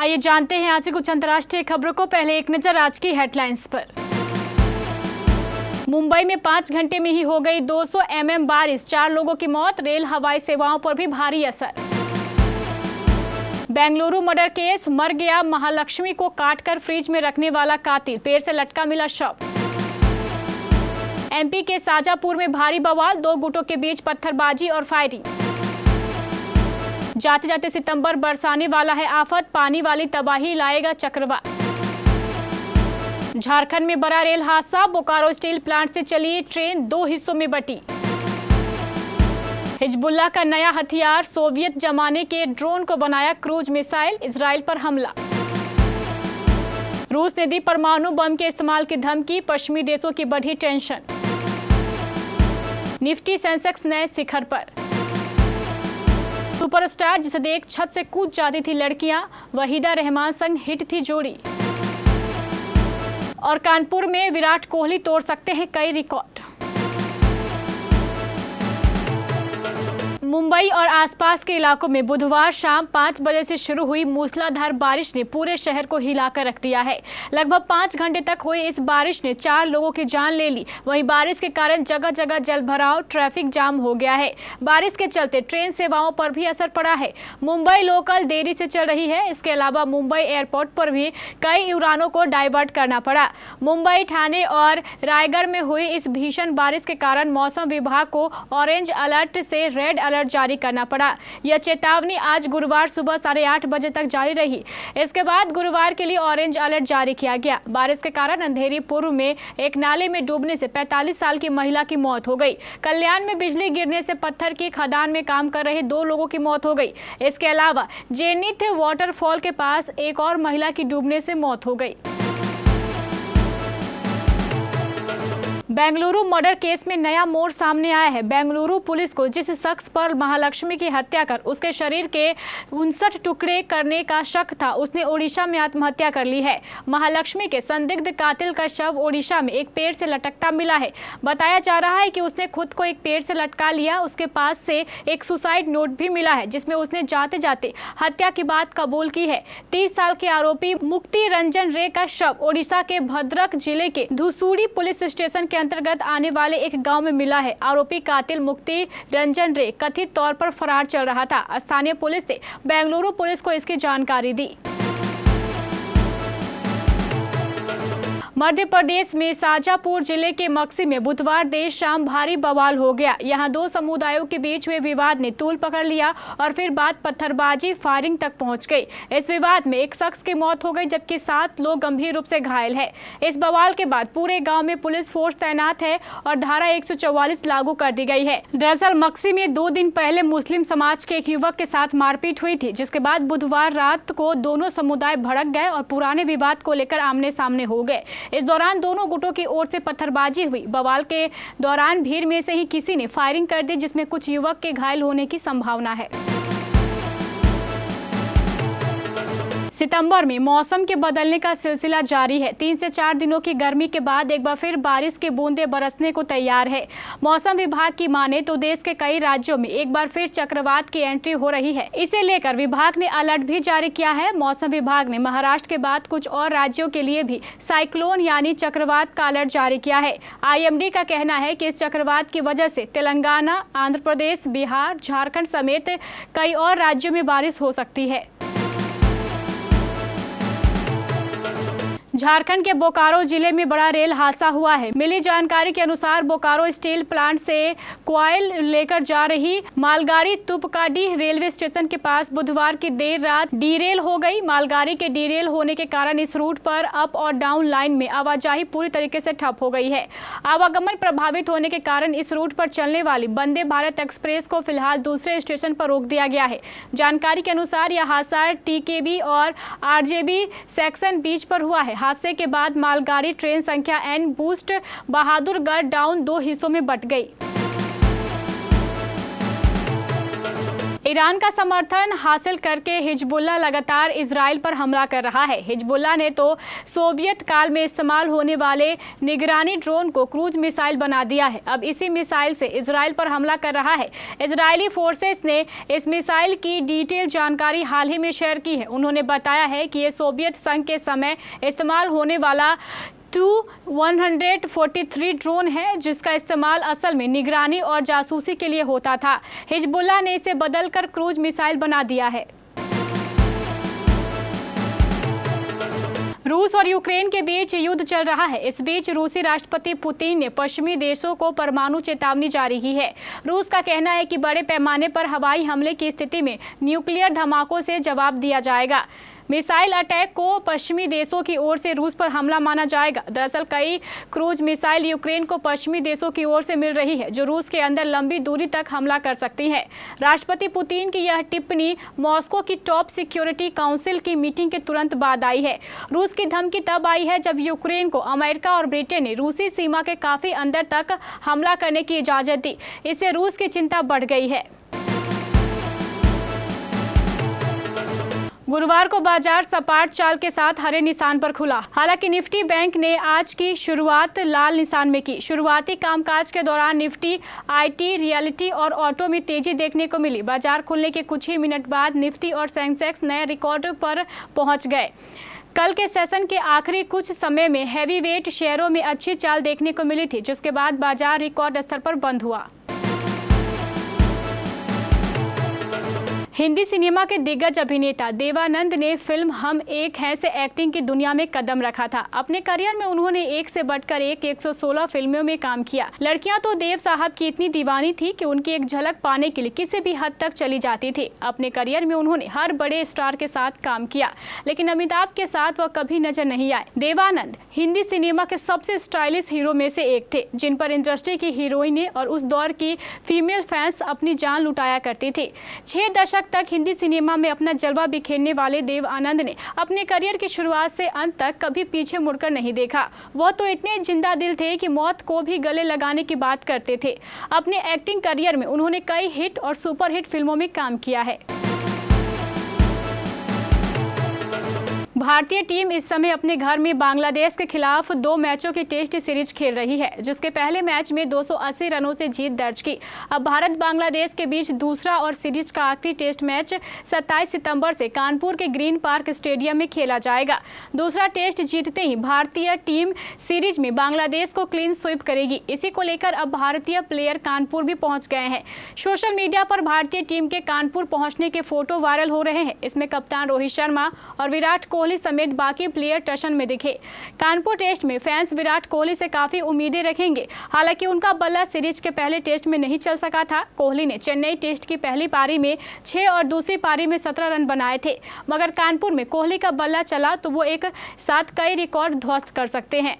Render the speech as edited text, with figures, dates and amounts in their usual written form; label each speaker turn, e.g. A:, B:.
A: आइए जानते हैं आज की कुछ अंतर्राष्ट्रीय खबरों को। पहले एक नजर आज की हेडलाइंस पर। मुंबई में 5 घंटे में ही हो गई 200 mm बारिश, 4 लोगों की मौत, रेल हवाई सेवाओं पर भी भारी असर। बेंगलुरु मर्डर केस, मर गया महालक्ष्मी को काटकर फ्रिज में रखने वाला कातिल, पेड़ से लटका मिला शव। एमपी के शाजापुर में भारी बवाल, 2 गुटों के बीच पत्थरबाजी और फायरिंग। जाते जाते सितंबर बरसाने वाला है आफत, पानी वाली तबाही लाएगा चक्रवात। झारखंड में बड़ा रेल हादसा, बोकारो स्टील प्लांट से चली ट्रेन 2 हिस्सों में बटी। हिजबुल्लाह का नया हथियार, सोवियत जमाने के ड्रोन को बनाया क्रूज मिसाइल, इजराइल पर हमला। रूस ने दी परमाणु बम के इस्तेमाल की धमकी, पश्चिमी देशों की बढ़ी टेंशन। निफ्टी सेंसेक्स नए शिखर पर। सुपरस्टार जिसे देख छत से कूद जाती थी लड़कियां, वहीदा रहमान संग हिट थी जोड़ी। और कानपुर में विराट कोहली तोड़ सकते हैं कई रिकॉर्ड। मुंबई और आसपास के इलाकों में बुधवार शाम 5 बजे से शुरू हुई मूसलाधार बारिश ने पूरे शहर को हिलाकर रख दिया है। लगभग 5 घंटे तक हुई इस बारिश ने 4 लोगों की जान ले ली। वहीं बारिश के कारण जगह जगह जलभराव, ट्रैफिक जाम हो गया है। बारिश के चलते ट्रेन सेवाओं पर भी असर पड़ा है। मुंबई लोकल देरी से चल रही है। इसके अलावा मुंबई एयरपोर्ट पर भी कई उड़ानों को डाइवर्ट करना पड़ा। मुंबई, ठाणे और रायगढ़ में हुई इस भीषण बारिश के कारण मौसम विभाग को ऑरेंज अलर्ट से रेड अलर्ट जारी करना पड़ा। यह चेतावनी आज गुरुवार सुबह 8:30 बजे तक जारी रही। इसके बाद गुरुवार के लिए ऑरेंज अलर्ट जारी किया गया। बारिश के कारण अंधेरी पूर्व में एक नाले में डूबने से 45 साल की महिला की मौत हो गई। कल्याण में बिजली गिरने से पत्थर की खदान में काम कर रहे 2 लोगों की मौत हो गई। इसके अलावा जेनिथ वाटरफॉल के पास एक और महिला की डूबने से मौत हो गई। बेंगलुरु मर्डर केस में नया मोड़ सामने आया है। बेंगलुरु पुलिस को जिस शख्स पर महालक्ष्मी की हत्या कर उसके शरीर के 59 टुकड़े करने का शक था, उसने ओडिशा में आत्महत्या कर ली है। महालक्ष्मी के संदिग्ध कातिल का शव ओडिशा में एक पेड़ से लटकता मिला है। बताया जा रहा है कि उसने खुद को एक पेड़ से लटका लिया। उसके पास से एक सुसाइड नोट भी मिला है जिसमें उसने जाते जाते हत्या की बात कबूल की है। 30 साल के आरोपी मुक्ति रंजन रे का शव ओडिशा के भद्रक जिले के धुसूड़ी पुलिस स्टेशन के अंतर्गत आने वाले एक गांव में मिला है। आरोपी कातिल मुक्ति रंजन रे कथित तौर पर फरार चल रहा था। स्थानीय पुलिस ने बेंगलुरु पुलिस को इसकी जानकारी दी। मध्य प्रदेश में शाजापुर जिले के मक्सी में बुधवार देर शाम भारी बवाल हो गया। यहां 2 समुदायों के बीच हुए विवाद ने तूल पकड़ लिया और फिर बात पत्थरबाजी, फायरिंग तक पहुंच गई। इस विवाद में एक शख्स की मौत हो गई जबकि 7 लोग गंभीर रूप से घायल हैं। इस बवाल के बाद पूरे गांव में पुलिस फोर्स तैनात है और धारा 144 लागू कर दी गई है। दरअसल मक्सी में 2 दिन पहले मुस्लिम समाज के एक युवक के साथ मारपीट हुई थी, जिसके बाद बुधवार रात को दोनों समुदाय भड़क गए और पुराने विवाद को लेकर आमने सामने हो गए। इस दौरान दोनों गुटों की ओर से पत्थरबाजी हुई। बवाल के दौरान भीड़ में से ही किसी ने फायरिंग कर दी, जिसमें कुछ युवक के घायल होने की संभावना है। सितंबर में मौसम के बदलने का सिलसिला जारी है। 3 से 4 दिनों की गर्मी के बाद एक बार फिर बारिश की बूंदें बरसने को तैयार है। मौसम विभाग की माने तो देश के कई राज्यों में एक बार फिर चक्रवात की एंट्री हो रही है। इसे लेकर विभाग ने अलर्ट भी जारी किया है। मौसम विभाग ने महाराष्ट्र के बाद कुछ और राज्यों के लिए भी साइक्लोन यानी चक्रवात का अलर्ट जारी किया है। IMD का कहना है कि इस चक्रवात की वजह से तेलंगाना, आंध्र प्रदेश, बिहार, झारखंड समेत कई और राज्यों में बारिश हो सकती है। झारखंड के बोकारो जिले में बड़ा रेल हादसा हुआ है। मिली जानकारी के अनुसार बोकारो स्टील प्लांट से कोयल लेकर जा रही मालगाड़ी तुपकाडीह रेलवे स्टेशन के पास बुधवार की देर रात डीरेल हो गई। मालगाड़ी के डीरेल होने के कारण इस रूट पर अप और डाउन लाइन में आवाजाही पूरी तरीके से ठप हो गई है। आवागमन प्रभावित होने के कारण इस रूट पर चलने वाली वंदे भारत एक्सप्रेस को फिलहाल दूसरे स्टेशन पर रोक दिया गया है। जानकारी के अनुसार यह हादसा TKB और RJB सेक्शन बीच पर हुआ है। हादसे के बाद मालगाड़ी ट्रेन संख्या N बूस्ट बहादुरगढ़ डाउन 2 हिस्सों में बंट गई। ईरान का समर्थन हासिल करके हिजबुल्लाह लगातार इजराइल पर हमला कर रहा है। हिजबुल्लाह ने तो सोवियत काल में इस्तेमाल होने वाले निगरानी ड्रोन को क्रूज मिसाइल बना दिया है। अब इसी मिसाइल से इजराइल पर हमला कर रहा है। इजरायली फोर्सेस ने इस मिसाइल की डिटेल जानकारी हाल ही में शेयर की है। उन्होंने बताया है कि ये सोवियत संघ के समय इस्तेमाल होने वाला Tu-143 ड्रोन है, जिसका इस्तेमाल असल में निगरानी और जासूसी के लिए होता था। हिजबुल्लाह ने इसे बदलकर क्रूज मिसाइल बना दिया है। रूस और यूक्रेन के बीच युद्ध चल रहा है। इस बीच रूसी राष्ट्रपति पुतिन ने पश्चिमी देशों को परमाणु चेतावनी जारी की है। रूस का कहना है कि बड़े पैमाने पर हवाई हमले की स्थिति में न्यूक्लियर धमाकों से जवाब दिया जाएगा। मिसाइल अटैक को पश्चिमी देशों की ओर से रूस पर हमला माना जाएगा। दरअसल कई क्रूज मिसाइल यूक्रेन को पश्चिमी देशों की ओर से मिल रही है, जो रूस के अंदर लंबी दूरी तक हमला कर सकती है। राष्ट्रपति पुतिन की यह टिप्पणी मॉस्को की टॉप सिक्योरिटी काउंसिल की मीटिंग के तुरंत बाद आई है। रूस की धमकी तब आई है जब यूक्रेन को अमेरिका और ब्रिटेन ने रूसी सीमा के काफी अंदर तक हमला करने की इजाजत दी। इससे रूस की चिंता बढ़ गई है। गुरुवार को बाजार सपाट चाल के साथ हरे निशान पर खुला। हालांकि निफ्टी बैंक ने आज की शुरुआत लाल निशान में की। शुरुआती कामकाज के दौरान निफ्टी आईटी, रियलिटी और ऑटो में तेजी देखने को मिली। बाजार खुलने के कुछ ही मिनट बाद निफ्टी और सेंसेक्स नए रिकॉर्ड पर पहुंच गए। कल के सेशन के आखिरी कुछ समय में हैवीवेट शेयरों में अच्छी चाल देखने को मिली थी, जिसके बाद बाजार रिकॉर्ड स्तर पर बंद हुआ। हिंदी सिनेमा के दिग्गज अभिनेता देवानंद ने फिल्म हम एक हैं से एक्टिंग की दुनिया में कदम रखा था। अपने करियर में उन्होंने एक से बढ़कर 116 फिल्मों में काम किया। लड़कियां तो देव साहब की इतनी दीवानी थी कि उनकी एक झलक पाने के लिए किसी भी हद तक चली जाती थी। अपने करियर में उन्होंने हर बड़े स्टार के साथ काम किया, लेकिन अमिताभ के साथ वह कभी नजर नहीं आए। देवानंद हिंदी सिनेमा के सबसे स्टाइलिश हीरो में से एक थे, जिन पर इंडस्ट्री की हीरोइनें और उस दौर की फीमेल फैंस अपनी जान लुटाया करती थी। 6 दशक तक हिंदी सिनेमा में अपना जलवा बिखेरने वाले देव आनंद ने अपने करियर की शुरुआत से अंत तक कभी पीछे मुड़कर नहीं देखा। वह तो इतने जिंदा दिल थे कि मौत को भी गले लगाने की बात करते थे। अपने एक्टिंग करियर में उन्होंने कई हिट और सुपरहिट फिल्मों में काम किया है। भारतीय टीम इस समय अपने घर में बांग्लादेश के खिलाफ 2 मैचों की टेस्ट सीरीज खेल रही है, जिसके पहले मैच में 280 रनों से जीत दर्ज की। अब भारत बांग्लादेश के बीच दूसरा और सीरीज का आखिरी टेस्ट मैच 27 सितंबर से कानपुर के ग्रीन पार्क स्टेडियम में खेला जाएगा। दूसरा टेस्ट जीतते ही भारतीय टीम सीरीज में बांग्लादेश को क्लीन स्वीप करेगी। इसी को लेकर अब भारतीय प्लेयर कानपुर भी पहुंच गए हैं। सोशल मीडिया पर भारतीय टीम के कानपुर पहुंचने के फोटो वायरल हो रहे हैं। इसमें कप्तान रोहित शर्मा और विराट कोहली समेत बाकी प्लेयर टशन में दिखे। कानपुर टेस्ट में फैंस विराट कोहली से काफी उम्मीदें रखेंगे। हालांकि उनका बल्ला सीरीज के पहले टेस्ट में नहीं चल सका था। कोहली ने चेन्नई टेस्ट की पहली पारी में 6 और दूसरी पारी में 17 रन बनाए थे, मगर कानपुर में कोहली का बल्ला चला तो वो एक साथ कई रिकॉर्ड ध्वस्त कर सकते हैं।